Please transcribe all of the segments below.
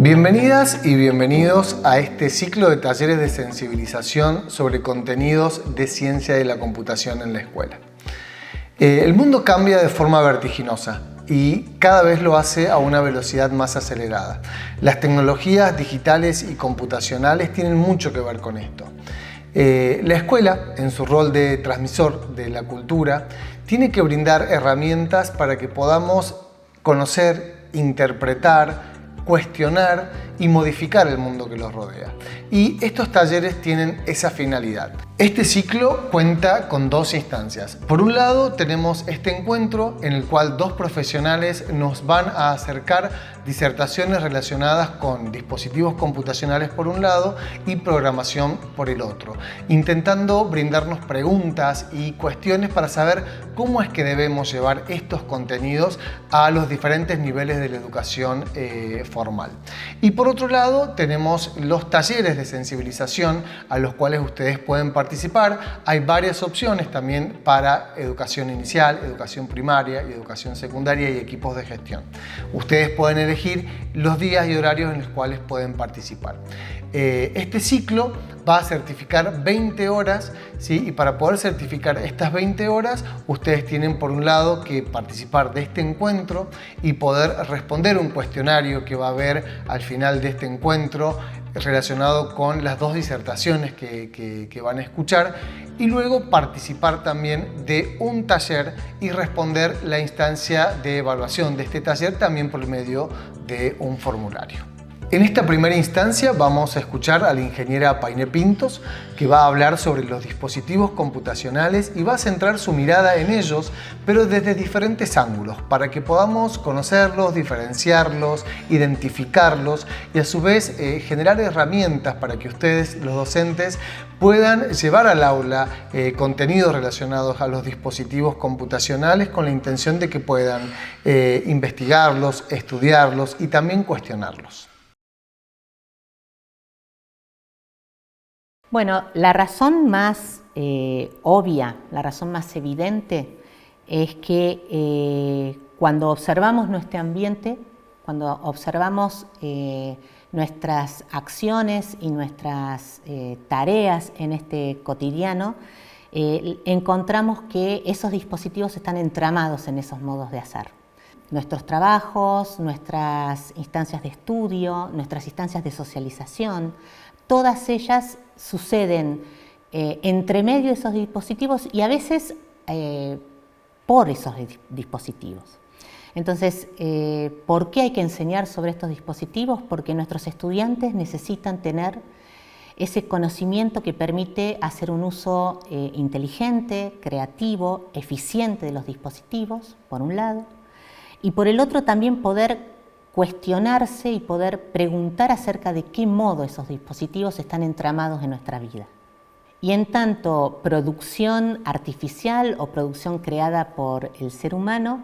Bienvenidas y bienvenidos a este ciclo de talleres de sensibilización sobre contenidos de ciencia de la computación en la escuela. El mundo cambia de forma vertiginosa y cada vez lo hace a una velocidad más acelerada. Las tecnologías digitales y computacionales tienen mucho que ver con esto. La escuela, en su rol de transmisor de la cultura, tiene que brindar herramientas para que podamos conocer, interpretar, cuestionar y modificar el mundo que los rodea. Y estos talleres tienen esa finalidad. Este ciclo cuenta con dos instancias. Por un lado tenemos este encuentro en el cual dos profesionales nos van a acercar disertaciones relacionadas con dispositivos computacionales por un lado y programación por el otro, intentando brindarnos preguntas y cuestiones para saber cómo es que debemos llevar estos contenidos a los diferentes niveles de la educación formal. Y por otro lado tenemos los talleres de sensibilización a los cuales ustedes pueden participar. Hay varias opciones también para educación inicial, educación primaria y educación secundaria y equipos de gestión. Ustedes pueden elegir los días y horarios en los cuales pueden participar. Este ciclo va a certificar 20 horas, ¿sí? Y para poder certificar estas 20 horas, ustedes tienen por un lado que participar de este encuentro y poder responder un cuestionario que va a haber al final de este encuentro relacionado con las dos disertaciones que van a escuchar, y luego participar también de un taller y responder la instancia de evaluación de este taller también por medio de un formulario. En esta primera instancia vamos a escuchar a la ingeniera Painé Pintos, que va a hablar sobre los dispositivos computacionales y va a centrar su mirada en ellos, pero desde diferentes ángulos, para que podamos conocerlos, diferenciarlos, identificarlos y a su vez generar herramientas para que ustedes, los docentes, puedan llevar al aula contenidos relacionados a los dispositivos computacionales con la intención de que puedan investigarlos, estudiarlos y también cuestionarlos. Bueno, la razón más obvia, la razón más evidente es que cuando observamos nuestro ambiente, cuando observamos nuestras acciones y nuestras tareas en este cotidiano, encontramos que esos dispositivos están entramados en esos modos de hacer. Nuestros trabajos, nuestras instancias de estudio, nuestras instancias de socialización, todas ellas suceden entre medio de esos dispositivos y a veces por esos dispositivos. Entonces, ¿por qué hay que enseñar sobre estos dispositivos? Porque nuestros estudiantes necesitan tener ese conocimiento que permite hacer un uso inteligente, creativo, eficiente de los dispositivos, por un lado, y por el otro también poder cuestionarse y poder preguntar acerca de qué modo esos dispositivos están entramados en nuestra vida. Y en tanto producción artificial o producción creada por el ser humano,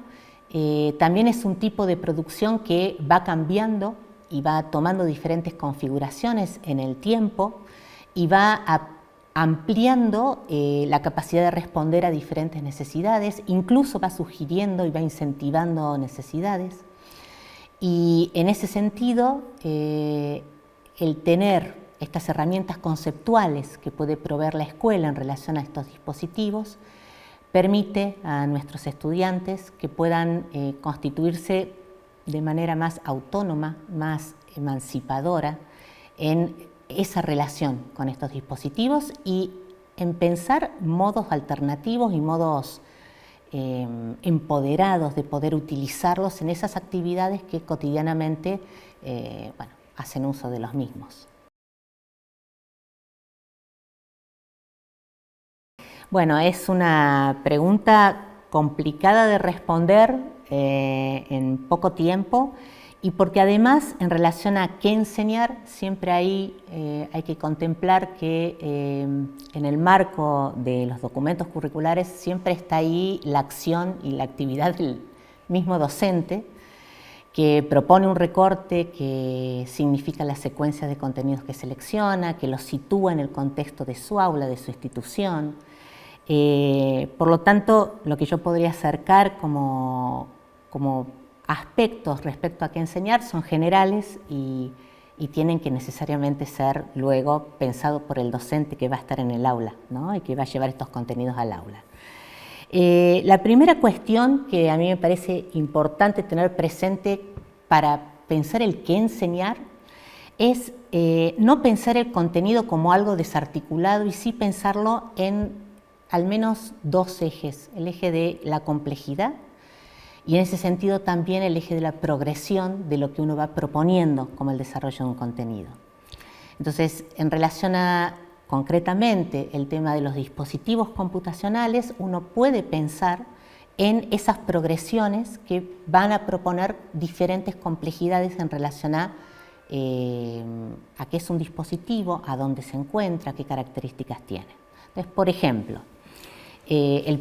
también es un tipo de producción que va cambiando y va tomando diferentes configuraciones en el tiempo y va ampliando la capacidad de responder a diferentes necesidades, incluso va sugiriendo y va incentivando necesidades. Y en ese sentido, el tener estas herramientas conceptuales que puede proveer la escuela en relación a estos dispositivos permite a nuestros estudiantes que puedan constituirse de manera más autónoma, más emancipadora en esa relación con estos dispositivos y en pensar modos alternativos y modos empoderados de poder utilizarlos en esas actividades que cotidianamente hacen uso de los mismos. Bueno, es una pregunta complicada de responder en poco tiempo y porque además en relación a qué enseñar siempre hay que contemplar que en el marco de los documentos curriculares siempre está ahí la acción y la actividad del mismo docente que propone un recorte que significa la secuencia de contenidos que selecciona, que los sitúa en el contexto de su aula, de su institución. Por lo tanto, lo que yo podría acercar como aspectos respecto a qué enseñar son generales y y tienen que necesariamente ser luego pensados por el docente que va a estar en el aula, ¿no? Y que va a llevar estos contenidos al aula. La primera cuestión que a mí me parece importante tener presente para pensar el qué enseñar es no pensar el contenido como algo desarticulado y sí pensarlo en al menos dos ejes, el eje de la complejidad y en ese sentido también el eje de la progresión de lo que uno va proponiendo como el desarrollo de un contenido. Entonces, en relación a concretamente el tema de los dispositivos computacionales, uno puede pensar en esas progresiones que van a proponer diferentes complejidades en relación a qué es un dispositivo, a dónde se encuentra, qué características tiene. Entonces, por ejemplo, si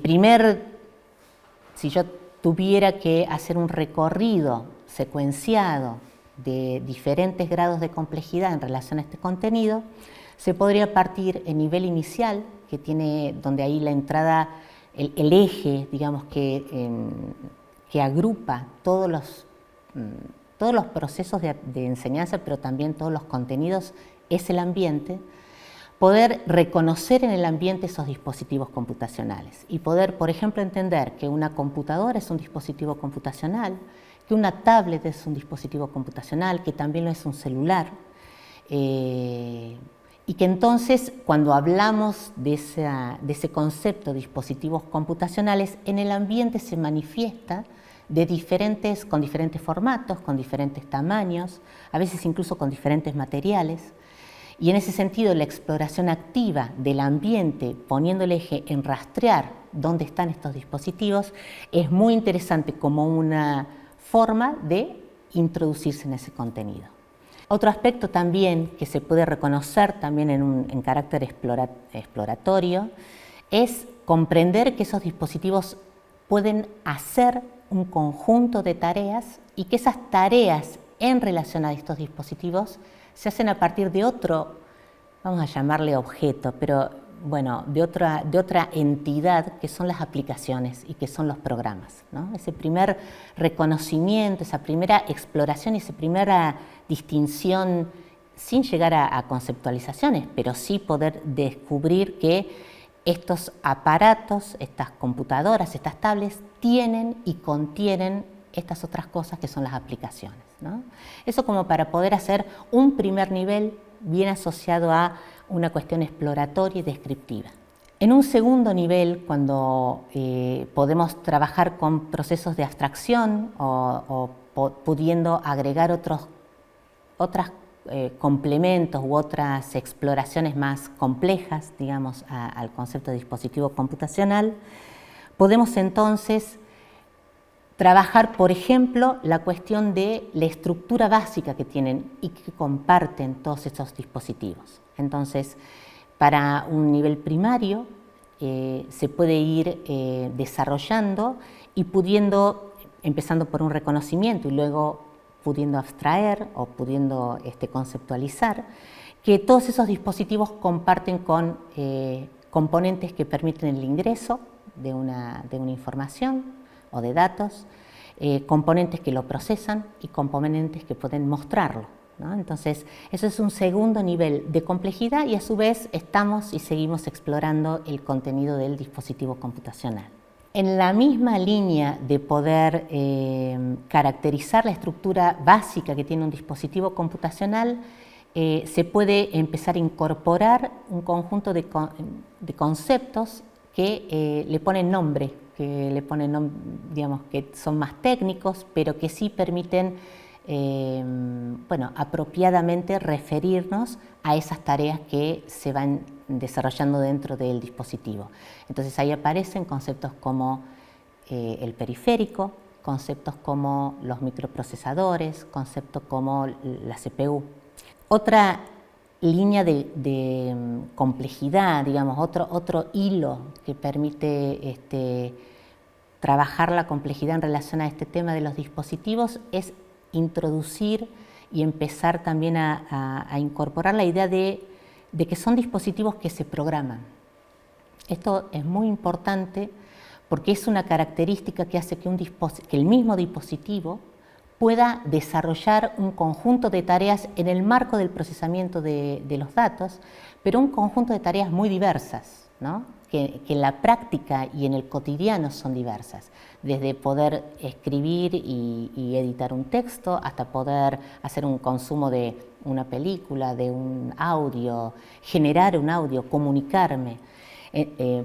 yo tuviera que hacer un recorrido secuenciado de diferentes grados de complejidad en relación a este contenido, se podría partir en nivel inicial, que tiene, donde ahí la entrada, el eje, digamos, que agrupa todos los procesos de enseñanza, pero también todos los contenidos, es el ambiente. Poder reconocer en el ambiente esos dispositivos computacionales y poder, por ejemplo, entender que una computadora es un dispositivo computacional, que una tablet es un dispositivo computacional, que también lo es un celular, y que entonces cuando hablamos de ese concepto de dispositivos computacionales, en el ambiente se manifiesta con diferentes formatos, con diferentes tamaños, a veces incluso con diferentes materiales. Y en ese sentido, la exploración activa del ambiente, poniendo el eje en rastrear dónde están estos dispositivos, es muy interesante como una forma de introducirse en ese contenido. Otro aspecto también que se puede reconocer también en carácter exploratorio es comprender que esos dispositivos pueden hacer un conjunto de tareas y que esas tareas en relación a estos dispositivos se hacen a partir de otro, vamos a llamarle objeto, pero bueno, de otra entidad que son las aplicaciones y que son los programas, ¿no? Ese primer reconocimiento, esa primera exploración y esa primera distinción sin llegar a conceptualizaciones, pero sí poder descubrir que estos aparatos, estas computadoras, estas tablets tienen y contienen estas otras cosas que son las aplicaciones, ¿no? Eso como para poder hacer un primer nivel bien asociado a una cuestión exploratoria y descriptiva. En un segundo nivel, cuando podemos trabajar con procesos de abstracción o pudiendo agregar otros complementos u otras exploraciones más complejas, digamos, al concepto de dispositivo computacional, podemos entonces trabajar, por ejemplo, la cuestión de la estructura básica que tienen y que comparten todos estos dispositivos. Entonces, para un nivel primario se puede ir desarrollando y empezando por un reconocimiento y luego pudiendo abstraer o pudiendo conceptualizar, que todos esos dispositivos comparten con componentes que permiten el ingreso de una información o de datos, componentes que lo procesan y componentes que pueden mostrarlo, ¿no? Entonces, eso es un segundo nivel de complejidad y a su vez estamos y seguimos explorando el contenido del dispositivo computacional. En la misma línea de poder caracterizar la estructura básica que tiene un dispositivo computacional, se puede empezar a incorporar un conjunto de conceptos que le ponen nombre, digamos, que son más técnicos, pero que sí permiten apropiadamente referirnos a esas tareas que se van desarrollando dentro del dispositivo. Entonces ahí aparecen conceptos como el periférico, conceptos como los microprocesadores, conceptos como la CPU. Otra línea de complejidad, digamos, otro hilo que permite trabajar la complejidad en relación a este tema de los dispositivos es introducir y empezar también a incorporar la idea de que son dispositivos que se programan. Esto es muy importante porque es una característica que hace que el mismo dispositivo pueda desarrollar un conjunto de tareas en el marco del procesamiento de los datos, pero un conjunto de tareas muy diversas, ¿no? que en la práctica y en el cotidiano son diversas, desde poder escribir y editar un texto hasta poder hacer un consumo de una película, de un audio, generar un audio, comunicarme,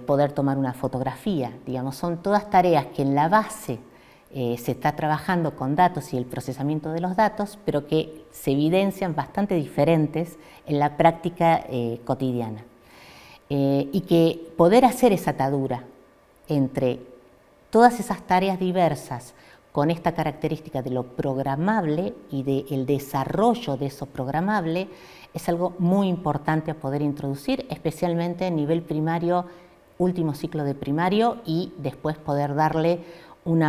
poder tomar una fotografía, digamos, son todas tareas que en la base se está trabajando con datos y el procesamiento de los datos, pero que se evidencian bastante diferentes en la práctica cotidiana. Y que poder hacer esa atadura entre todas esas tareas diversas con esta característica de lo programable y del desarrollo de eso programable es algo muy importante a poder introducir, especialmente en nivel primario, último ciclo de primario, y después poder darle un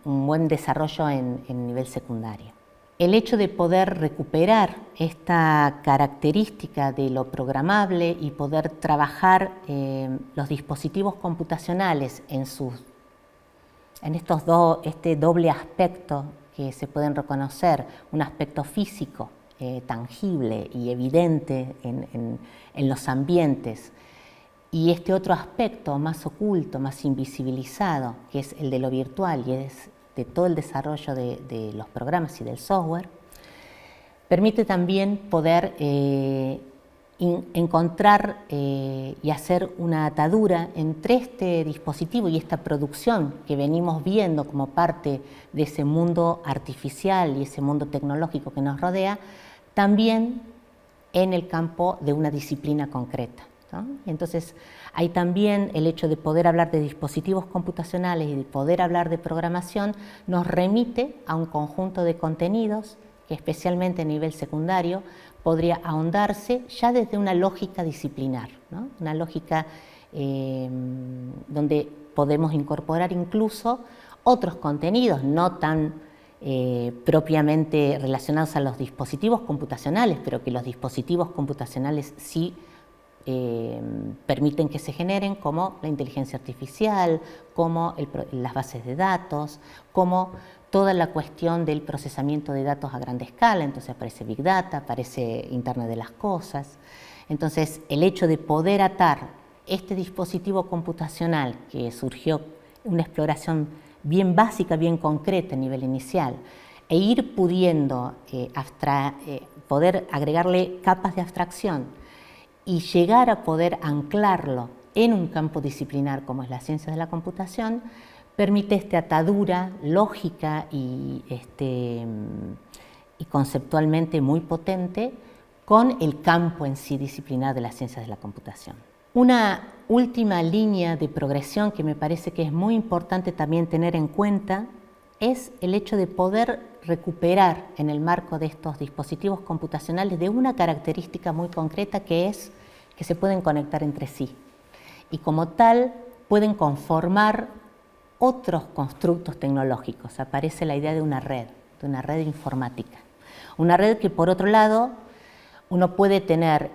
buen desarrollo en nivel secundario. El hecho de poder recuperar esta característica de lo programable y poder trabajar los dispositivos computacionales en este doble aspecto que se pueden reconocer, un aspecto físico, tangible y evidente en los ambientes, y este otro aspecto más oculto, más invisibilizado, que es el de lo virtual y es de todo el desarrollo de los programas y del software, permite también poder encontrar y hacer una atadura entre este dispositivo y esta producción que venimos viendo como parte de ese mundo artificial y ese mundo tecnológico que nos rodea, también en el campo de una disciplina concreta, ¿no? Entonces, hay también el hecho de poder hablar de dispositivos computacionales y de poder hablar de programación nos remite a un conjunto de contenidos que especialmente a nivel secundario podría ahondarse ya desde una lógica disciplinar, ¿no? Una lógica donde podemos incorporar incluso otros contenidos no tan propiamente relacionados a los dispositivos computacionales, pero que los dispositivos computacionales sí permiten que se generen, como la inteligencia artificial, como las bases de datos, como toda la cuestión del procesamiento de datos a gran escala. Entonces aparece Big Data, aparece Internet de las Cosas. Entonces el hecho de poder atar este dispositivo computacional que surgió una exploración bien básica, bien concreta a nivel inicial, e ir pudiendo poder agregarle capas de abstracción y llegar a poder anclarlo en un campo disciplinar como es la ciencia de la computación, permite esta atadura lógica y conceptualmente muy potente con el campo en sí disciplinar de las ciencias de la computación. Una última línea de progresión que me parece que es muy importante también tener en cuenta es el hecho de poder recuperar en el marco de estos dispositivos computacionales de una característica muy concreta, que es que se pueden conectar entre sí y como tal pueden conformar otros constructos tecnológicos. Aparece la idea de una red informática. Una red que por otro lado uno puede tener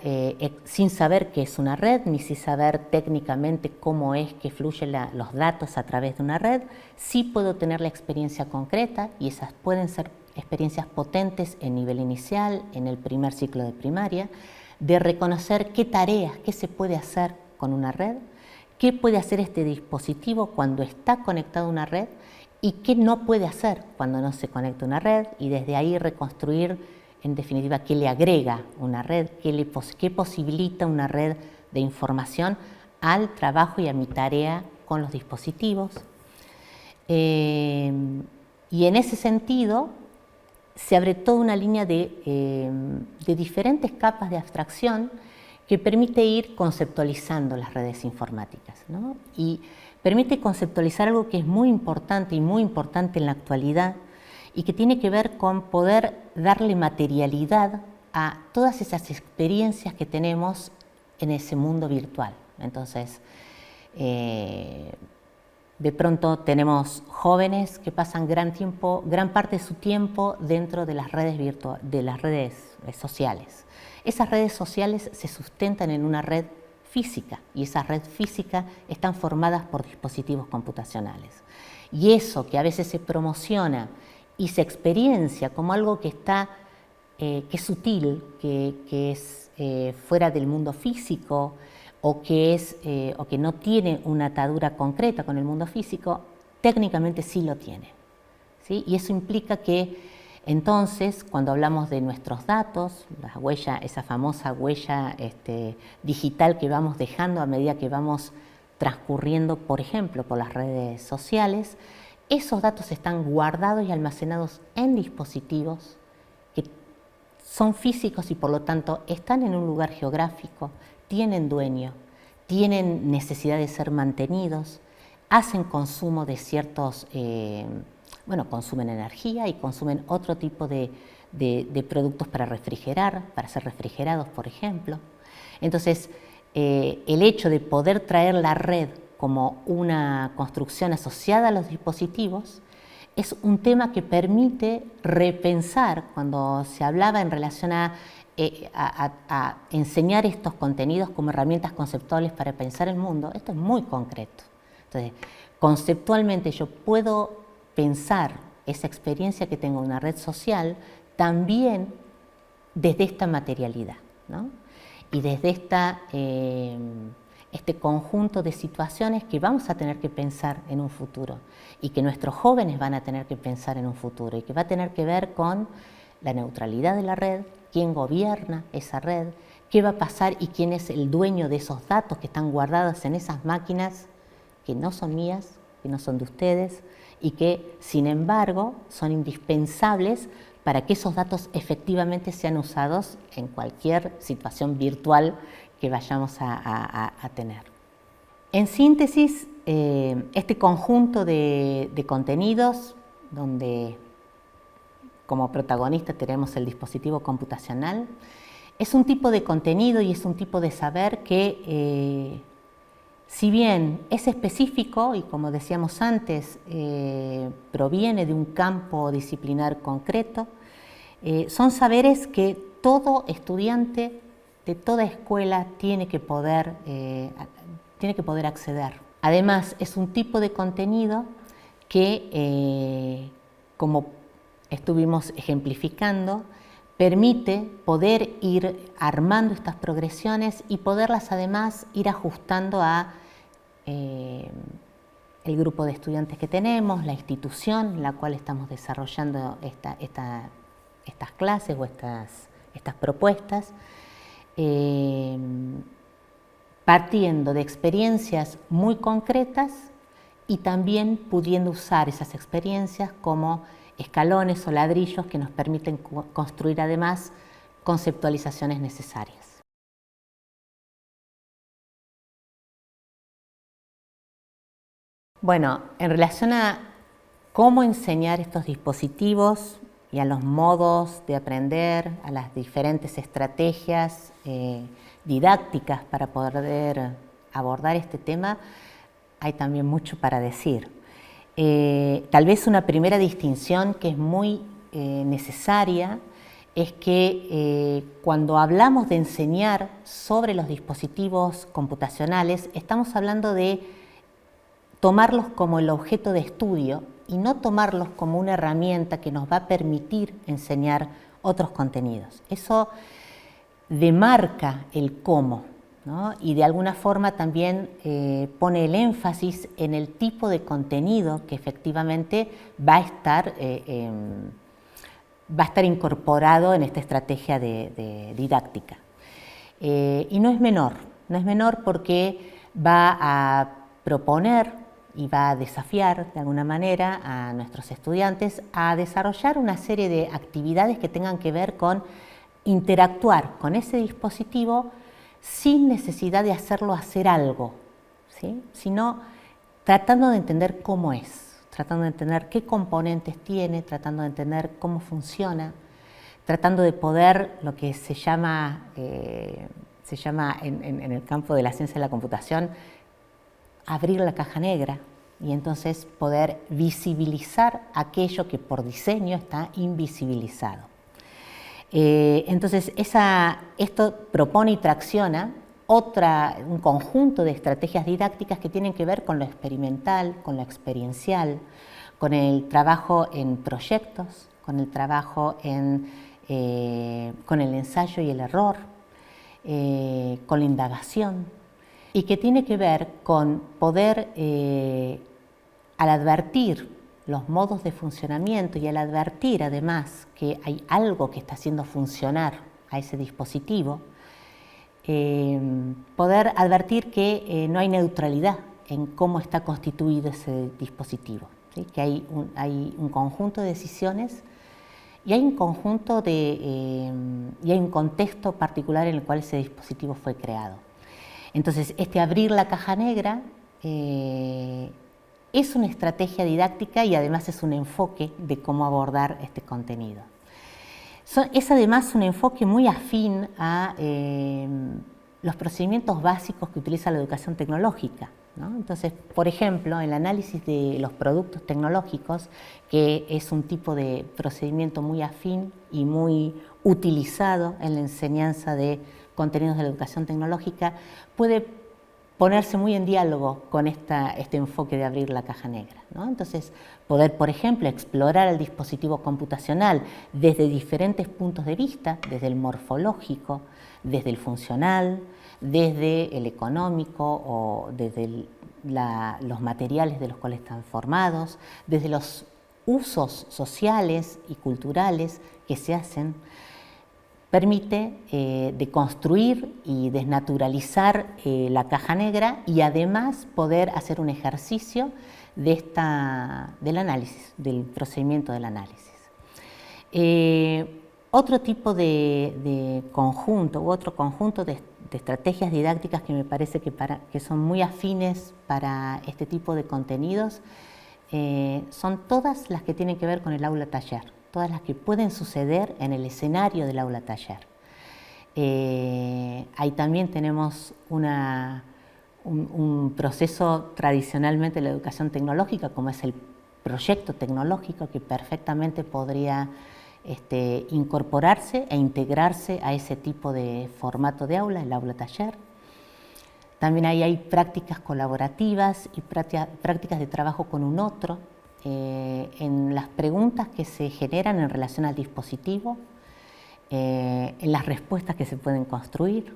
sin saber qué es una red, ni sin saber técnicamente cómo es que fluyen los datos a través de una red. Sí puedo tener la experiencia concreta y esas pueden ser experiencias potentes en nivel inicial, en el primer ciclo de primaria, de reconocer qué tareas, qué se puede hacer con una red, qué puede hacer este dispositivo cuando está conectado a una red y qué no puede hacer cuando no se conecta a una red, y desde ahí reconstruir en definitiva qué le agrega una red, qué posibilita una red de información al trabajo y a mi tarea con los dispositivos. Y en ese sentido se abre toda una línea de diferentes capas de abstracción que permite ir conceptualizando las redes informáticas, ¿no? Y permite conceptualizar algo que es muy importante y muy importante en la actualidad y que tiene que ver con poder darle materialidad a todas esas experiencias que tenemos en ese mundo virtual. Entonces, de pronto tenemos jóvenes que pasan gran parte de su tiempo dentro de las redes sociales. Esas redes sociales se sustentan en una red física y esas redes físicas están formadas por dispositivos computacionales. Y eso que a veces se promociona y se experiencia como algo que está, que es sutil, que es fuera del mundo físico, o que no tiene una atadura concreta con el mundo físico, técnicamente sí lo tiene, ¿sí? Y eso implica que entonces, cuando hablamos de nuestros datos, la huella, esa famosa huella digital que vamos dejando a medida que vamos transcurriendo, por ejemplo, por las redes sociales, esos datos están guardados y almacenados en dispositivos que son físicos y por lo tanto están en un lugar geográfico, tienen dueño, tienen necesidad de ser mantenidos, hacen consumo de ciertos, consumen energía y consumen otro tipo de productos para refrigerar, para ser refrigerados, por ejemplo. Entonces, el hecho de poder traer la red como una construcción asociada a los dispositivos es un tema que permite repensar, cuando se hablaba en relación a enseñar estos contenidos como herramientas conceptuales para pensar el mundo. Esto es muy concreto. Entonces, conceptualmente yo puedo pensar esa experiencia que tengo en una red social también desde esta materialidad, ¿no? Y desde este conjunto de situaciones que vamos a tener que pensar en un futuro y que nuestros jóvenes van a tener que pensar en un futuro y que va a tener que ver con la neutralidad de la red, quién gobierna esa red, qué va a pasar y quién es el dueño de esos datos que están guardados en esas máquinas que no son mías, que no son de ustedes y que, sin embargo, son indispensables para que esos datos efectivamente sean usados en cualquier situación virtual que vayamos a tener. En síntesis, este conjunto de contenidos donde como protagonista tenemos el dispositivo computacional, es un tipo de contenido y es un tipo de saber que, si bien es específico y como decíamos antes, proviene de un campo disciplinar concreto, son saberes que todo estudiante de toda escuela tiene que poder acceder. Además, es un tipo de contenido que, como estuvimos ejemplificando, permite poder ir armando estas progresiones y poderlas además ir ajustando a el grupo de estudiantes que tenemos, la institución en la cual estamos desarrollando estas clases o estas propuestas, partiendo de experiencias muy concretas y también pudiendo usar esas experiencias como escalones o ladrillos que nos permiten construir además conceptualizaciones necesarias. Bueno, en relación a cómo enseñar estos dispositivos y a los modos de aprender, a las diferentes estrategias didácticas para poder abordar este tema, hay también mucho para decir. Tal vez una primera distinción que es muy necesaria es que cuando hablamos de enseñar sobre los dispositivos computacionales, estamos hablando de tomarlos como el objeto de estudio y no tomarlos como una herramienta que nos va a permitir enseñar otros contenidos. Eso demarca el cómo, ¿no? Y de alguna forma también pone el énfasis en el tipo de contenido que efectivamente va a estar incorporado en esta estrategia de didáctica. Y no es menor porque va a proponer y va a desafiar de alguna manera a nuestros estudiantes a desarrollar una serie de actividades que tengan que ver con interactuar con ese dispositivo sin necesidad de hacerlo hacer algo, ¿sí? Sino tratando de entender cómo es, tratando de entender qué componentes tiene, tratando de entender cómo funciona, tratando de poder lo que se llama en el campo de la ciencia de la computación abrir la caja negra y entonces poder visibilizar aquello que por diseño está invisibilizado. Entonces esto propone y tracciona un conjunto de estrategias didácticas que tienen que ver con lo experimental, con lo experiencial, con el trabajo en proyectos, con el trabajo con el ensayo y el error, con la indagación, y que tiene que ver con poder, al advertir los modos de funcionamiento y al advertir además que hay algo que está haciendo funcionar a ese dispositivo, poder advertir que no hay neutralidad en cómo está constituido ese dispositivo, ¿sí? Que hay un conjunto de decisiones y hay un contexto particular en el cual ese dispositivo fue creado. Entonces, abrir la caja negra es una estrategia didáctica y además es un enfoque de cómo abordar este contenido. Es además un enfoque muy afín a los procedimientos básicos que utiliza la educación tecnológica, ¿no? Entonces, por ejemplo, el análisis de los productos tecnológicos, que es un tipo de procedimiento muy afín y muy utilizado en la enseñanza de contenidos de la educación tecnológica, puede ponerse muy en diálogo con este enfoque de abrir la caja negra, ¿no? Entonces, poder, por ejemplo, explorar el dispositivo computacional desde diferentes puntos de vista, desde el morfológico, desde el funcional, desde el económico o desde los materiales de los cuales están formados, desde los usos sociales y culturales que se hacen, permite deconstruir y desnaturalizar la caja negra y además poder hacer un ejercicio del análisis, del procedimiento del análisis. Otro tipo de conjunto u otro conjunto de estrategias didácticas que me parece que son muy afines para este tipo de contenidos son todas las que tienen que ver con el aula taller, todas las que pueden suceder en el escenario del aula taller. Ahí también tenemos un proceso tradicionalmente de la educación tecnológica, como es el proyecto tecnológico, que perfectamente podría incorporarse e integrarse a ese tipo de formato de aula, el aula taller. También ahí hay prácticas colaborativas y prácticas de trabajo con un otro, en las preguntas que se generan en relación al dispositivo, en las respuestas que se pueden construir,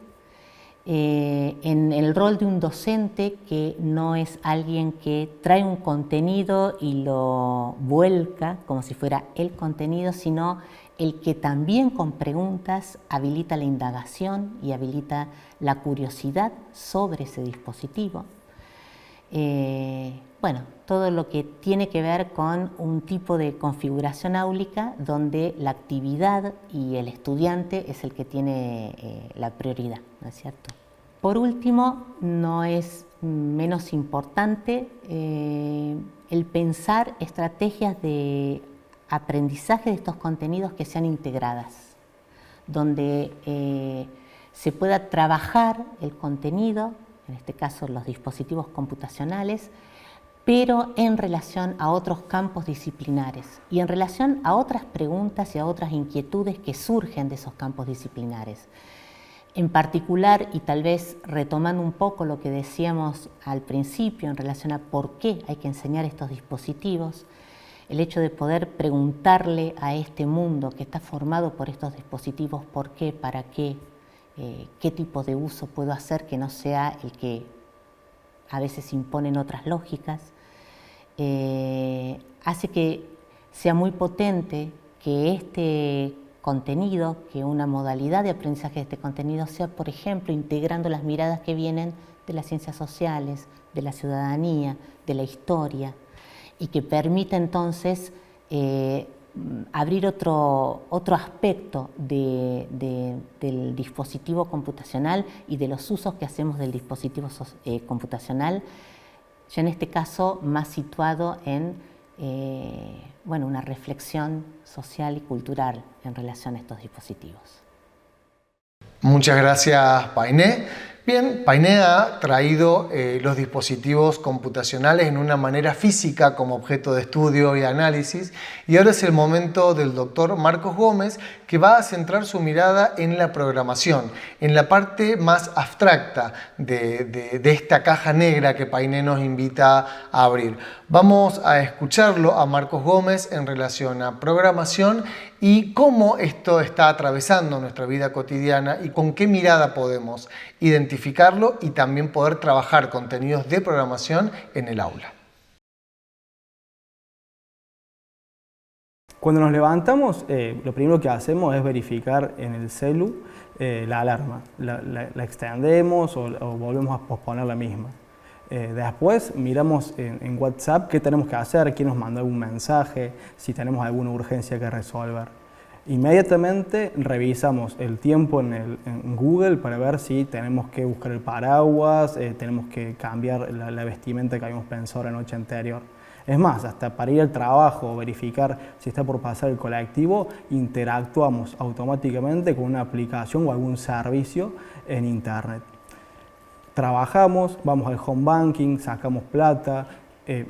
en el rol de un docente que no es alguien que trae un contenido y lo vuelca como si fuera el contenido, sino el que también con preguntas habilita la indagación y habilita la curiosidad sobre ese dispositivo. Bueno, todo lo que tiene que ver con un tipo de configuración áulica donde la actividad y el estudiante es el que tiene la prioridad, ¿no es cierto? Por último, no es menos importante el pensar estrategias de aprendizaje de estos contenidos que sean integradas, donde se pueda trabajar el contenido, en este caso los dispositivos computacionales, pero en relación a otros campos disciplinares y en relación a otras preguntas y a otras inquietudes que surgen de esos campos disciplinares. En particular, y tal vez retomando un poco lo que decíamos al principio en relación a por qué hay que enseñar estos dispositivos, el hecho de poder preguntarle a este mundo que está formado por estos dispositivos por qué, para qué tipo de uso puedo hacer que no sea el que a veces imponen otras lógicas, hace que sea muy potente que este contenido, que una modalidad de aprendizaje de este contenido sea, por ejemplo, integrando las miradas que vienen de las ciencias sociales, de la ciudadanía, de la historia, y que permita entonces abrir otro aspecto del dispositivo computacional y de los usos que hacemos del dispositivo computacional, ya en este caso más situado en una reflexión social y cultural en relación a estos dispositivos. Muchas gracias, Painé. Bien, Painé ha traído los dispositivos computacionales en una manera física como objeto de estudio y análisis, y ahora es el momento del doctor Marcos Gómez, que va a centrar su mirada en la programación, en la parte más abstracta de esta caja negra que Painé nos invita a abrir. Vamos a escucharlo a Marcos Gómez en relación a programación y cómo esto está atravesando nuestra vida cotidiana y con qué mirada podemos identificarlo y también poder trabajar contenidos de programación en el aula. Cuando nos levantamos, lo primero que hacemos es verificar en el celu la alarma. La extendemos o volvemos a posponer la misma. Después miramos en WhatsApp qué tenemos que hacer, quién nos mandó algún mensaje, si tenemos alguna urgencia que resolver. Inmediatamente revisamos el tiempo en Google para ver si tenemos que buscar el paraguas, tenemos que cambiar la vestimenta que habíamos pensado la noche anterior. Es más, hasta para ir al trabajo o verificar si está por pasar el colectivo, interactuamos automáticamente con una aplicación o algún servicio en Internet. Trabajamos, vamos al home banking, sacamos plata,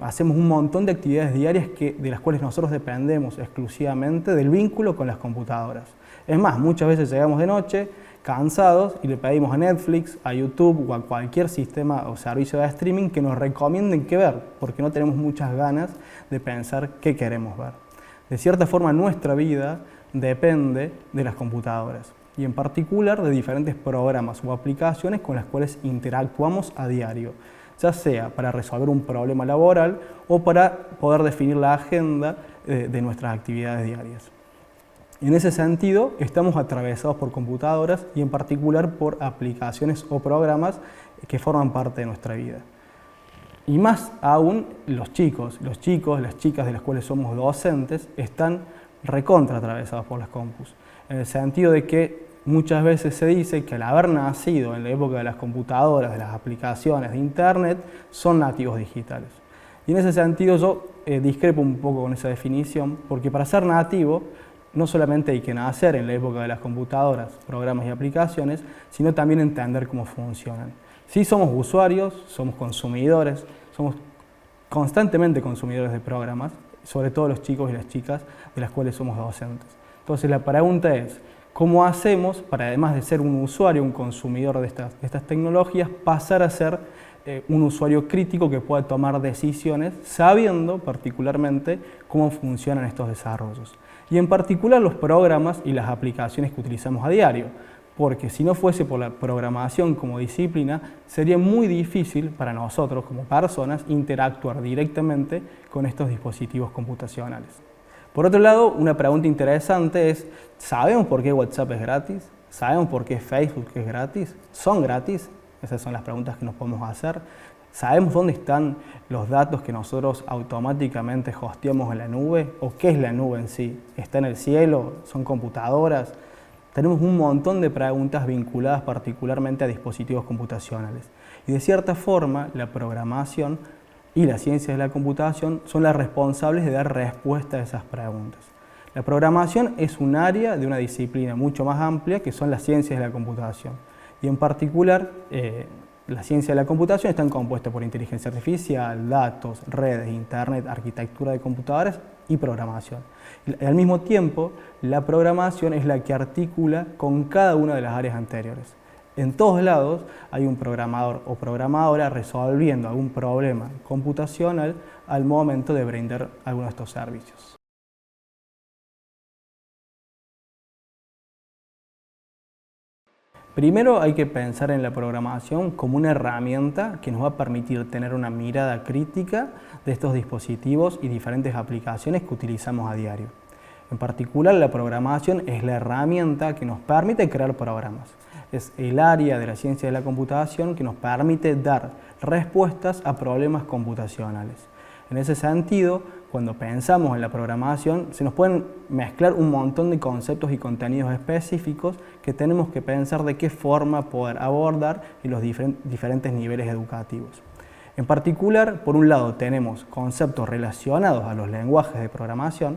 hacemos un montón de actividades diarias de las cuales nosotros dependemos exclusivamente del vínculo con las computadoras. Es más, muchas veces llegamos de noche cansados y le pedimos a Netflix, a YouTube o a cualquier sistema o servicio de streaming que nos recomienden qué ver, porque no tenemos muchas ganas de pensar qué queremos ver. De cierta forma, nuestra vida depende de las computadoras y en particular de diferentes programas o aplicaciones con las cuales interactuamos a diario, ya sea para resolver un problema laboral o para poder definir la agenda de nuestras actividades diarias. En ese sentido, estamos atravesados por computadoras y en particular por aplicaciones o programas que forman parte de nuestra vida. Y más aún los chicos, las chicas de las cuales somos docentes, están recontra atravesados por las compus. En el sentido de que muchas veces se dice que al haber nacido en la época de las computadoras, de las aplicaciones, de Internet, son nativos digitales. Y en ese sentido yo discrepo un poco con esa definición, porque para ser nativo no solamente hay que nacer en la época de las computadoras, programas y aplicaciones, sino también entender cómo funcionan. Sí somos usuarios, somos consumidores, somos constantemente consumidores de programas, sobre todo los chicos y las chicas de las cuales somos docentes. Entonces la pregunta es, ¿cómo hacemos para, además de ser un usuario, un consumidor de estas tecnologías, pasar a ser un usuario crítico que pueda tomar decisiones sabiendo particularmente cómo funcionan estos desarrollos? Y en particular los programas y las aplicaciones que utilizamos a diario, porque si no fuese por la programación como disciplina, sería muy difícil para nosotros como personas interactuar directamente con estos dispositivos computacionales. Por otro lado, una pregunta interesante es, ¿sabemos por qué WhatsApp es gratis? ¿Sabemos por qué Facebook es gratis? ¿Son gratis? Esas son las preguntas que nos podemos hacer. ¿Sabemos dónde están los datos que nosotros automáticamente hosteamos en la nube? ¿O qué es la nube en sí? ¿Está en el cielo? ¿Son computadoras? Tenemos un montón de preguntas vinculadas particularmente a dispositivos computacionales. Y de cierta forma, la programación y las ciencias de la computación son las responsables de dar respuesta a esas preguntas. La programación es un área de una disciplina mucho más amplia que son las ciencias de la computación. Y en particular, la ciencia de la computación están compuestas por inteligencia artificial, datos, redes, internet, arquitectura de computadoras y programación. Y al mismo tiempo, la programación es la que articula con cada una de las áreas anteriores. En todos lados hay un programador o programadora resolviendo algún problema computacional al momento de brindar alguno de estos servicios. Primero hay que pensar en la programación como una herramienta que nos va a permitir tener una mirada crítica de estos dispositivos y diferentes aplicaciones que utilizamos a diario. En particular, la programación es la herramienta que nos permite crear programas. Es el área de la ciencia de la computación que nos permite dar respuestas a problemas computacionales. En ese sentido, cuando pensamos en la programación, se nos pueden mezclar un montón de conceptos y contenidos específicos que tenemos que pensar de qué forma poder abordar en los diferentes niveles educativos. En particular, por un lado tenemos conceptos relacionados a los lenguajes de programación,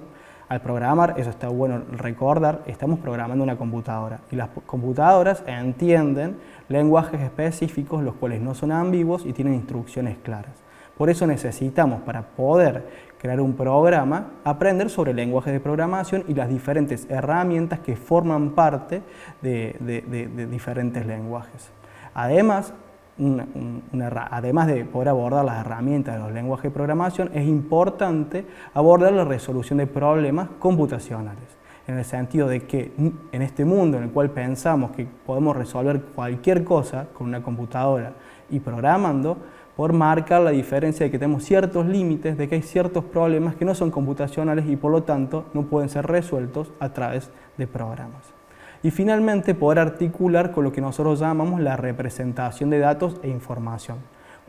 Al programar, eso está bueno recordar, estamos programando una computadora y las computadoras entienden lenguajes específicos los cuales no son ambiguos y tienen instrucciones claras. Por eso necesitamos, para poder crear un programa, aprender sobre lenguajes de programación y las diferentes herramientas que forman parte de diferentes lenguajes. Además, además de poder abordar las herramientas de los lenguajes de programación, es importante abordar la resolución de problemas computacionales, en el sentido de que en este mundo en el cual pensamos que podemos resolver cualquier cosa con una computadora y programando, por marcar la diferencia de que tenemos ciertos límites, de que hay ciertos problemas que no son computacionales y por lo tanto no pueden ser resueltos a través de programas. Y finalmente poder articular con lo que nosotros llamamos la representación de datos e información.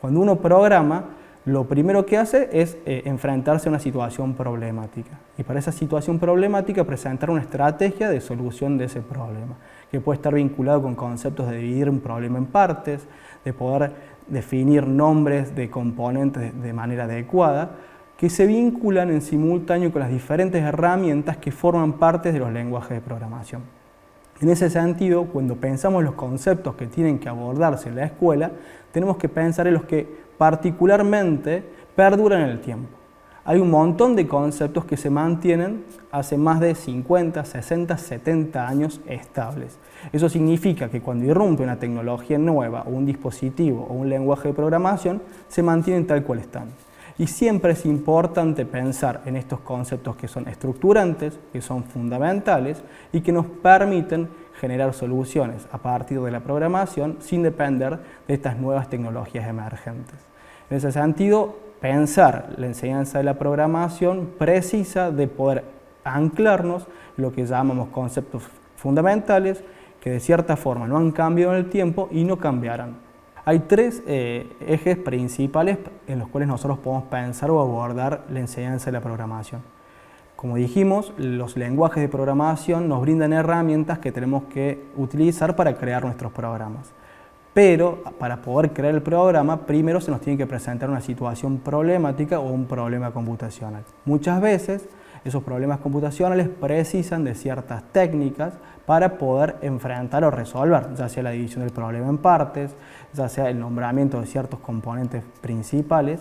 Cuando uno programa, lo primero que hace es enfrentarse a una situación problemática y para esa situación problemática presentar una estrategia de solución de ese problema, que puede estar vinculado con conceptos de dividir un problema en partes, de poder definir nombres de componentes de manera adecuada, que se vinculan en simultáneo con las diferentes herramientas que forman parte de los lenguajes de programación. En ese sentido, cuando pensamos en los conceptos que tienen que abordarse en la escuela, tenemos que pensar en los que particularmente perduran en el tiempo. Hay un montón de conceptos que se mantienen hace más de 50, 60, 70 años estables. Eso significa que cuando irrumpe una tecnología nueva o un dispositivo o un lenguaje de programación, se mantienen tal cual están. Y siempre es importante pensar en estos conceptos que son estructurantes, que son fundamentales y que nos permiten generar soluciones a partir de la programación sin depender de estas nuevas tecnologías emergentes. En ese sentido, pensar la enseñanza de la programación precisa de poder anclarnos en lo que llamamos conceptos fundamentales que de cierta forma no han cambiado en el tiempo y no cambiarán. Hay tres ejes principales en los cuales nosotros podemos pensar o abordar la enseñanza de la programación. Como dijimos, los lenguajes de programación nos brindan herramientas que tenemos que utilizar para crear nuestros programas. Pero para poder crear el programa, primero se nos tiene que presentar una situación problemática o un problema computacional. Muchas veces esos problemas computacionales precisan de ciertas técnicas para poder enfrentar o resolver, ya sea la división del problema en partes, ya sea el nombramiento de ciertos componentes principales,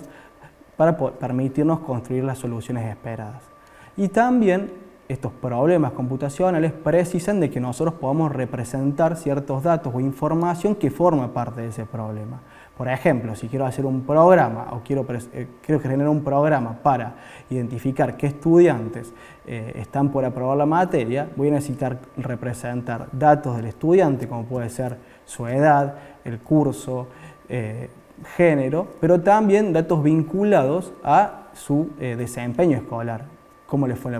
para permitirnos construir las soluciones esperadas. Y también estos problemas computacionales precisan de que nosotros podamos representar ciertos datos o información que forma parte de ese problema. Por ejemplo, si quiero hacer un programa o quiero generar un programa para identificar qué estudiantes están por aprobar la materia, voy a necesitar representar datos del estudiante, como puede ser su edad, el curso, género, pero también datos vinculados a su desempeño escolar. Cómo le fue en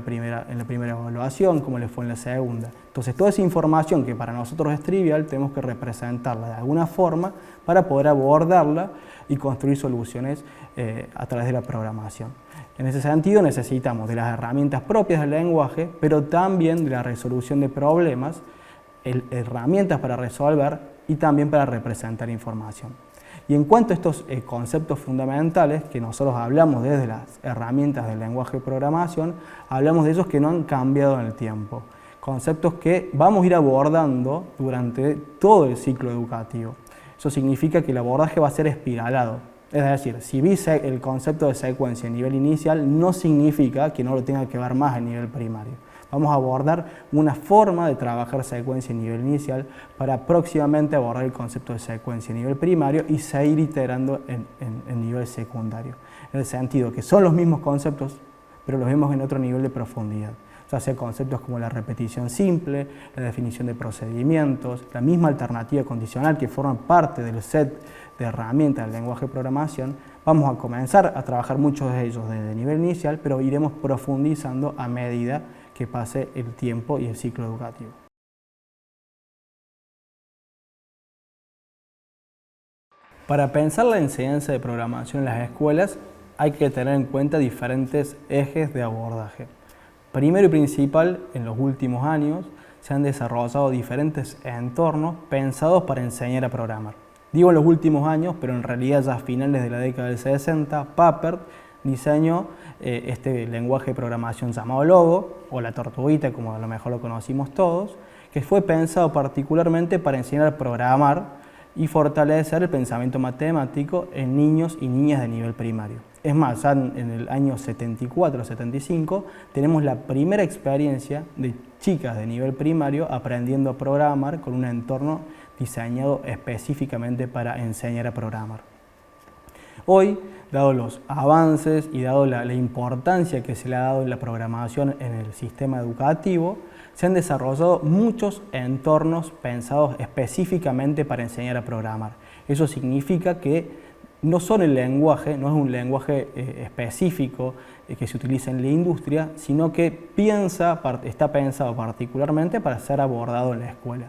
la primera evaluación, cómo le fue en la segunda. Entonces, toda esa información que para nosotros es trivial, tenemos que representarla de alguna forma para poder abordarla y construir soluciones a través de la programación. En ese sentido, necesitamos de las herramientas propias del lenguaje, pero también de la resolución de problemas, herramientas para resolver y también para representar información. Y en cuanto a estos conceptos fundamentales que nosotros hablamos desde las herramientas del lenguaje de programación, hablamos de esos que no han cambiado en el tiempo. Conceptos que vamos a ir abordando durante todo el ciclo educativo. Eso significa que el abordaje va a ser espiralado. Es decir, si vi el concepto de secuencia a nivel inicial, no significa que no lo tenga que ver más a nivel primario. Vamos a abordar una forma de trabajar secuencia a nivel inicial para próximamente abordar el concepto de secuencia a nivel primario y seguir iterando en nivel secundario. En el sentido que son los mismos conceptos, pero los vemos en otro nivel de profundidad. Ya sea conceptos como la repetición simple, la definición de procedimientos, la misma alternativa condicional que forman parte del set de herramientas del lenguaje de programación. Vamos a comenzar a trabajar muchos de ellos desde el nivel inicial, pero iremos profundizando a medida que pase el tiempo y el ciclo educativo. Para pensar la enseñanza de programación en las escuelas hay que tener en cuenta diferentes ejes de abordaje. Primero y principal, en los últimos años se han desarrollado diferentes entornos pensados para enseñar a programar. Digo en los últimos años, pero en realidad ya a finales de la década del 60, Papert diseñó este lenguaje de programación llamado Logo, o la Tortuguita, como a lo mejor lo conocimos todos, que fue pensado particularmente para enseñar a programar y fortalecer el pensamiento matemático en niños y niñas de nivel primario. Es más, ya en el año 74-75 tenemos la primera experiencia de chicas de nivel primario aprendiendo a programar con un entorno diseñado específicamente para enseñar a programar. Hoy, dado los avances y dado la importancia que se le ha dado en la programación en el sistema educativo, se han desarrollado muchos entornos pensados específicamente para enseñar a programar. Eso significa que no son el lenguaje, no es un lenguaje específico que se utiliza en la industria, sino que está pensado particularmente para ser abordado en la escuela.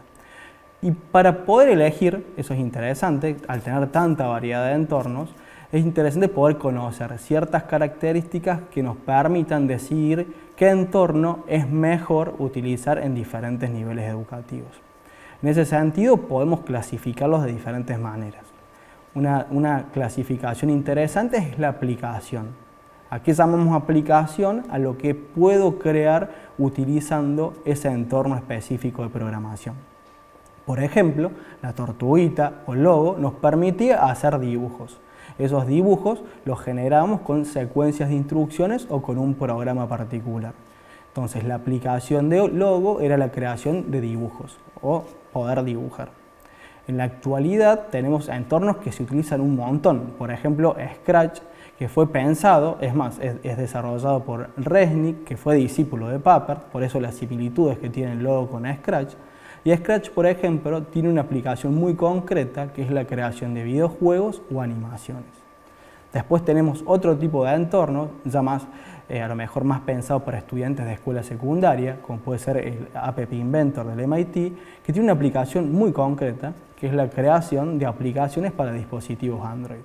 Y para poder elegir, eso es interesante, al tener tanta variedad de entornos, es interesante poder conocer ciertas características que nos permitan decidir qué entorno es mejor utilizar en diferentes niveles educativos. En ese sentido, podemos clasificarlos de diferentes maneras. Una clasificación interesante es la aplicación. Aquí llamamos aplicación a lo que puedo crear utilizando ese entorno específico de programación. Por ejemplo, la Tortuguita o Logo nos permitía hacer dibujos. Esos dibujos los generamos con secuencias de instrucciones o con un programa particular. Entonces, la aplicación de Logo era la creación de dibujos o poder dibujar. En la actualidad tenemos entornos que se utilizan un montón. Por ejemplo, Scratch, que fue pensado, es más, es desarrollado por Resnick, que fue discípulo de Papert, por eso las similitudes que tiene el Logo con Scratch. Y Scratch, por ejemplo, tiene una aplicación muy concreta que es la creación de videojuegos o animaciones. Después tenemos otro tipo de entorno, ya más, a lo mejor más pensado para estudiantes de escuela secundaria, como puede ser el App Inventor del MIT, que tiene una aplicación muy concreta, que es la creación de aplicaciones para dispositivos Android.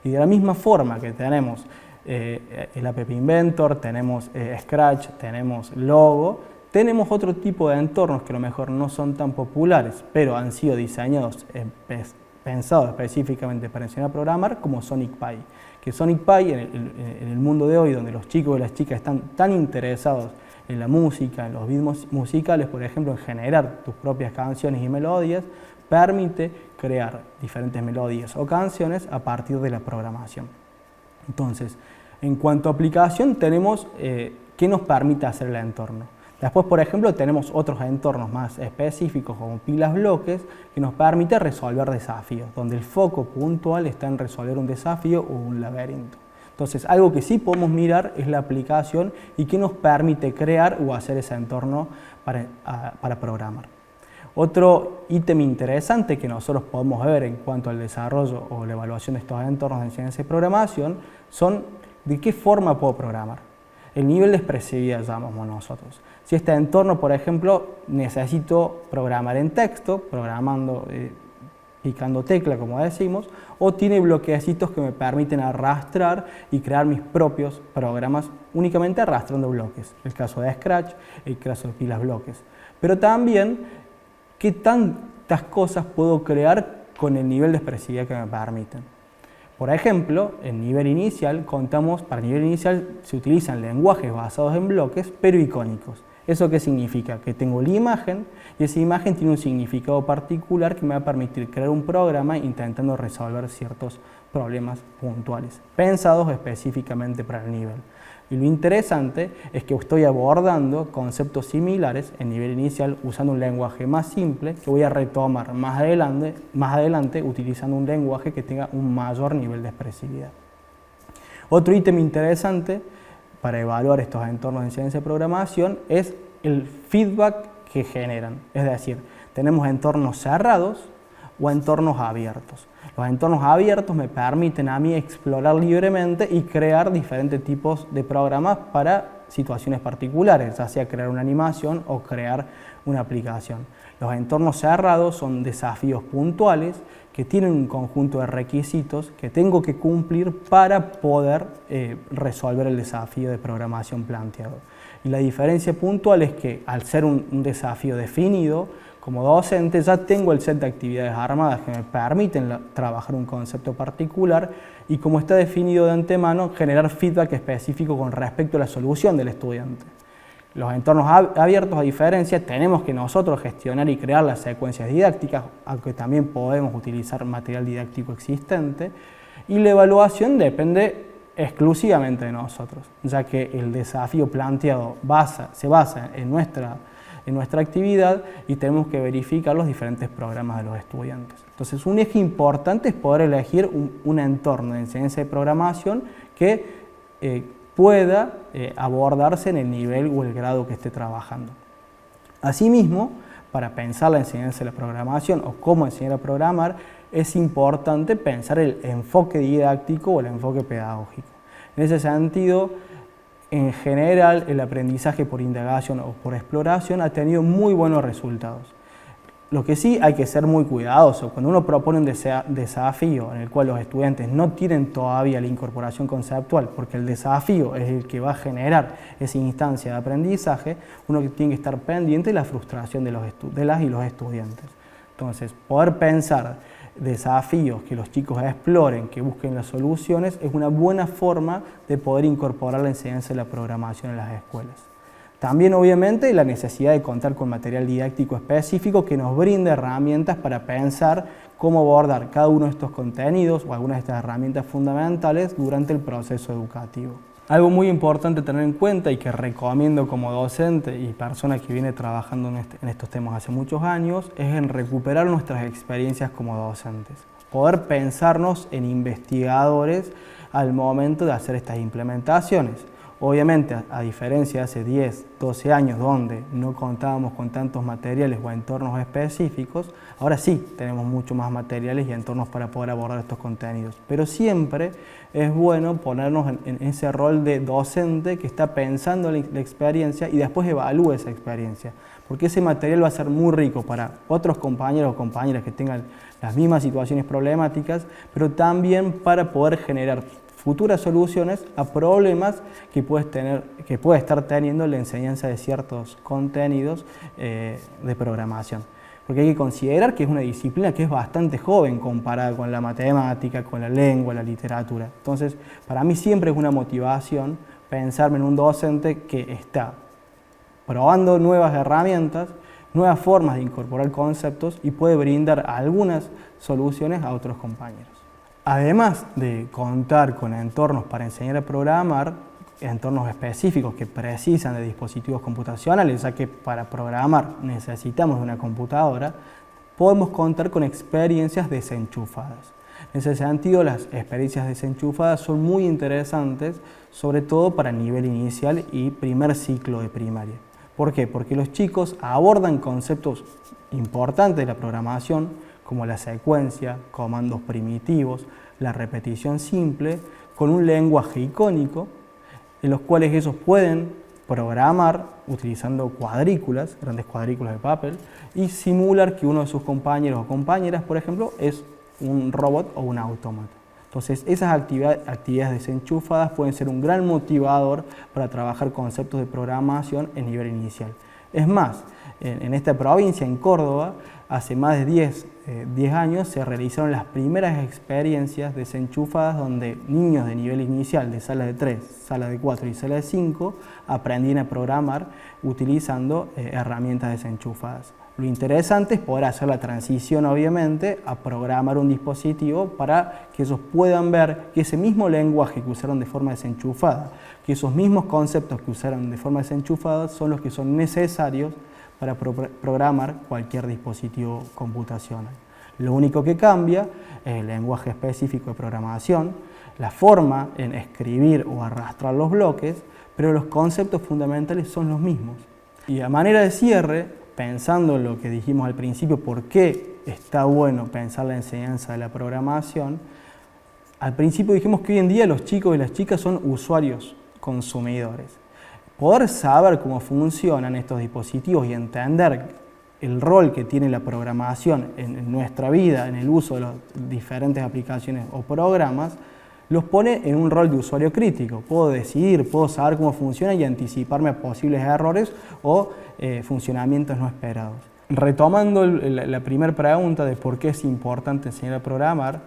Y de la misma forma que tenemos el App Inventor, tenemos Scratch, tenemos Logo, tenemos otro tipo de entornos que a lo mejor no son tan populares, pero han sido diseñados, pensados específicamente para enseñar a programar, como SonicPy. Que SonicPy, en el mundo de hoy, donde los chicos y las chicas están tan interesados en la música, en los beats musicales, por ejemplo, en generar tus propias canciones y melodías, permite crear diferentes melodías o canciones a partir de la programación. Entonces, en cuanto a aplicación, tenemos qué nos permite hacer el entorno. Después, por ejemplo, tenemos otros entornos más específicos como pilas bloques que nos permite resolver desafíos, donde el foco puntual está en resolver un desafío o un laberinto. Entonces, algo que sí podemos mirar es la aplicación y qué nos permite crear o hacer ese entorno para programar. Otro ítem interesante que nosotros podemos ver en cuanto al desarrollo o la evaluación de estos entornos de enseñanza y programación son de qué forma puedo programar. El nivel de expresividad llamamos nosotros. Si este entorno, por ejemplo, necesito programar en texto, programando, picando tecla, como decimos, o tiene bloquecitos que me permiten arrastrar y crear mis propios programas únicamente arrastrando bloques. El caso de Scratch, el caso de pilas bloques. Pero también, ¿qué tantas cosas puedo crear con el nivel de expresividad que me permiten? Por ejemplo, en nivel inicial, para nivel inicial se utilizan lenguajes basados en bloques, pero icónicos. ¿Eso qué significa? Que tengo la imagen y esa imagen tiene un significado particular que me va a permitir crear un programa intentando resolver ciertos problemas puntuales, pensados específicamente para el nivel. Y lo interesante es que estoy abordando conceptos similares en nivel inicial usando un lenguaje más simple que voy a retomar más adelante utilizando un lenguaje que tenga un mayor nivel de expresividad. Otro ítem interesante para evaluar estos entornos de enseñanza y programación es el feedback que generan. Es decir, tenemos entornos cerrados o entornos abiertos. Los entornos abiertos me permiten a mí explorar libremente y crear diferentes tipos de programas para situaciones particulares, ya sea crear una animación o crear una aplicación. Los entornos cerrados son desafíos puntuales que tienen un conjunto de requisitos que tengo que cumplir para poder resolver el desafío de programación planteado. Y la diferencia puntual es que al ser un desafío definido, como docente ya tengo el set de actividades armadas que me permiten trabajar un concepto particular y como está definido de antemano, generar feedback específico con respecto a la solución del estudiante. Los entornos abiertos, a diferencia, tenemos que nosotros gestionar y crear las secuencias didácticas, aunque también podemos utilizar material didáctico existente, y la evaluación depende exclusivamente de nosotros, ya que el desafío planteado se basa en nuestra actividad y tenemos que verificar los diferentes programas de los estudiantes. Entonces, un eje importante es poder elegir un entorno de enseñanza de programación que pueda abordarse en el nivel o el grado que esté trabajando. Asimismo, para pensar la enseñanza de la programación o cómo enseñar a programar, es importante pensar el enfoque didáctico o el enfoque pedagógico. En ese sentido, en general, el aprendizaje por indagación o por exploración ha tenido muy buenos resultados. Lo que sí hay que ser muy cuidadoso. Cuando uno propone un desafío en el cual los estudiantes no tienen todavía la incorporación conceptual, porque el desafío es el que va a generar esa instancia de aprendizaje, uno tiene que estar pendiente de la frustración de las y los estudiantes. Entonces, poder pensar desafíos que los chicos exploren, que busquen las soluciones, es una buena forma de poder incorporar la enseñanza de la programación en las escuelas. También, obviamente, la necesidad de contar con material didáctico específico que nos brinde herramientas para pensar cómo abordar cada uno de estos contenidos o algunas de estas herramientas fundamentales durante el proceso educativo. Algo muy importante tener en cuenta y que recomiendo como docente y persona que viene trabajando en estos temas hace muchos años es en recuperar nuestras experiencias como docentes. Poder pensarnos en investigadores al momento de hacer estas implementaciones. Obviamente, a diferencia de hace 10, 12 años donde no contábamos con tantos materiales o entornos específicos, ahora sí tenemos mucho más materiales y entornos para poder abordar estos contenidos. Pero siempre es bueno ponernos en ese rol de docente que está pensando en la experiencia y después evalúa esa experiencia. Porque ese material va a ser muy rico para otros compañeros o compañeras que tengan las mismas situaciones problemáticas, pero también para poder generar futuras soluciones a problemas que puede estar teniendo la enseñanza de ciertos contenidos de programación. Porque hay que considerar que es una disciplina que es bastante joven comparada con la matemática, con la lengua, la literatura. Entonces, para mí siempre es una motivación pensarme en un docente que está probando nuevas herramientas, nuevas formas de incorporar conceptos y puede brindar algunas soluciones a otros compañeros. Además de contar con entornos para enseñar a programar, entornos específicos que precisan de dispositivos computacionales, ya que para programar necesitamos de una computadora, podemos contar con experiencias desenchufadas. En ese sentido, las experiencias desenchufadas son muy interesantes, sobre todo para nivel inicial y primer ciclo de primaria. ¿Por qué? Porque los chicos abordan conceptos importantes de la programación, como la secuencia, comandos primitivos, la repetición simple, con un lenguaje icónico, en los cuales ellos pueden programar utilizando cuadrículas, grandes cuadrículas de papel, y simular que uno de sus compañeros o compañeras, por ejemplo, es un robot o un autómata. Entonces, esas actividades desenchufadas pueden ser un gran motivador para trabajar conceptos de programación en nivel inicial. Es más, en esta provincia, en Córdoba, hace más de 10 años se realizaron las primeras experiencias desenchufadas donde niños de nivel inicial de sala de 3, sala de 4 y sala de 5 aprendían a programar utilizando herramientas desenchufadas. Lo interesante es poder hacer la transición, obviamente, a programar un dispositivo para que ellos puedan ver que ese mismo lenguaje que usaron de forma desenchufada, que esos mismos conceptos que usaron de forma desenchufada son los que son necesarios para programar cualquier dispositivo computacional. Lo único que cambia es el lenguaje específico de programación, la forma en escribir o arrastrar los bloques, pero los conceptos fundamentales son los mismos. Y a manera de cierre, pensando en lo que dijimos al principio, por qué está bueno pensar la enseñanza de la programación, al principio dijimos que hoy en día los chicos y las chicas son usuarios consumidores. Poder saber cómo funcionan estos dispositivos y entender el rol que tiene la programación en nuestra vida, en el uso de las diferentes aplicaciones o programas, los pone en un rol de usuario crítico. Puedo decidir, puedo saber cómo funciona y anticiparme a posibles errores o funcionamientos no esperados. Retomando la primera pregunta de por qué es importante enseñar a programar,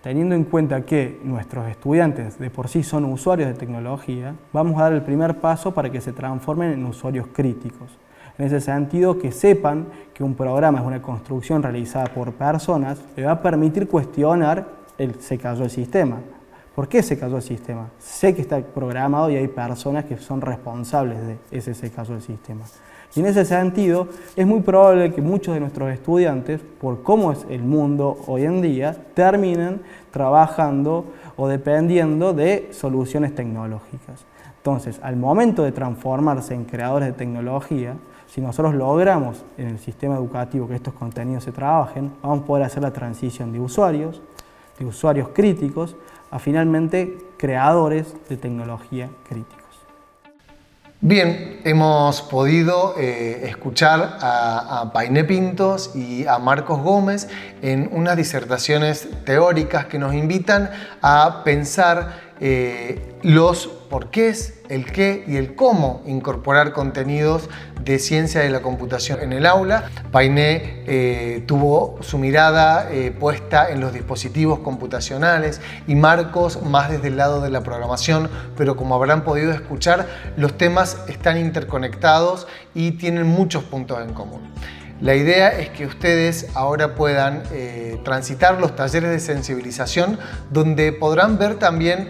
teniendo en cuenta que nuestros estudiantes de por sí son usuarios de tecnología, vamos a dar el primer paso para que se transformen en usuarios críticos. En ese sentido, que sepan que un programa es una construcción realizada por personas, le va a permitir cuestionar se cayó el sistema. ¿Por qué se cayó el sistema? Sé que está programado y hay personas que son responsables de ese se cayó el sistema. Y en ese sentido, es muy probable que muchos de nuestros estudiantes, por cómo es el mundo hoy en día, terminen trabajando o dependiendo de soluciones tecnológicas. Entonces, al momento de transformarse en creadores de tecnología, si nosotros logramos en el sistema educativo que estos contenidos se trabajen, vamos a poder hacer la transición de usuarios críticos, a finalmente creadores de tecnología críticos. Bien, hemos podido escuchar a Painé Pintos y a Marcos Gómez en unas disertaciones teóricas que nos invitan a pensar los porqués, el qué y el cómo incorporar contenidos de ciencia de la computación en el aula. Painé tuvo su mirada puesta en los dispositivos computacionales y Marcos más desde el lado de la programación, pero como habrán podido escuchar, los temas están interconectados y tienen muchos puntos en común. La idea es que ustedes ahora puedan transitar los talleres de sensibilización donde podrán ver también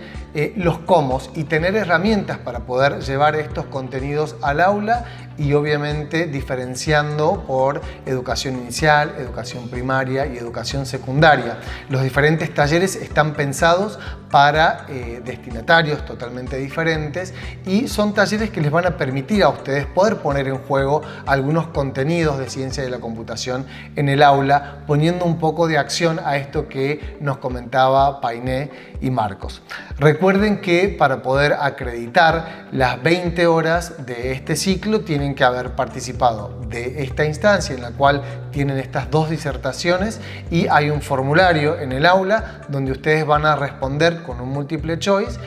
los cómo y tener herramientas para poder llevar estos contenidos al aula y obviamente diferenciando por educación inicial, educación primaria y educación secundaria. Los diferentes talleres están pensados para destinatarios totalmente diferentes y son talleres que les van a permitir a ustedes poder poner en juego algunos contenidos de ciencia de la computación en el aula, poniendo un poco de acción a esto que nos comentaba Painé y Marcos. Recuerden que para poder acreditar las 20 horas de este ciclo tienen que haber participado de esta instancia en la cual tienen estas dos disertaciones y hay un formulario en el aula donde ustedes van a responder con un multiple choice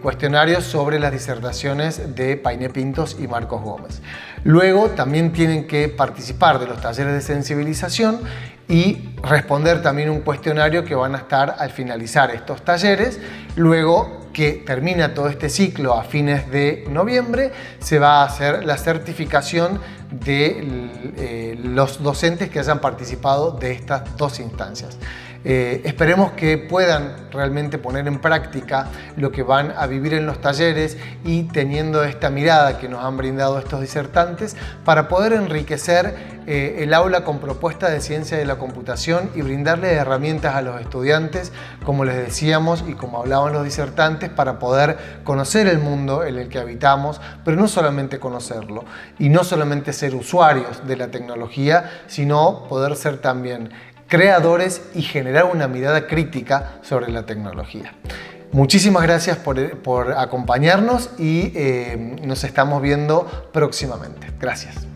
cuestionarios sobre las disertaciones de Painé Pintos y Marcos Gómez. Luego también tienen que participar de los talleres de sensibilización y responder también un cuestionario que van a estar al finalizar estos talleres. Luego que termina todo este ciclo a fines de noviembre, se va a hacer la certificación de los docentes que hayan participado de estas dos instancias. Esperemos que puedan realmente poner en práctica lo que van a vivir en los talleres y teniendo esta mirada que nos han brindado estos disertantes para poder enriquecer el aula con propuestas de ciencia de la computación y brindarle herramientas a los estudiantes, como les decíamos y como hablaban los disertantes, para poder conocer el mundo en el que habitamos, pero no solamente conocerlo y no solamente ser usuarios de la tecnología, sino poder ser también creadores y generar una mirada crítica sobre la tecnología. Muchísimas gracias por acompañarnos y nos estamos viendo próximamente. Gracias.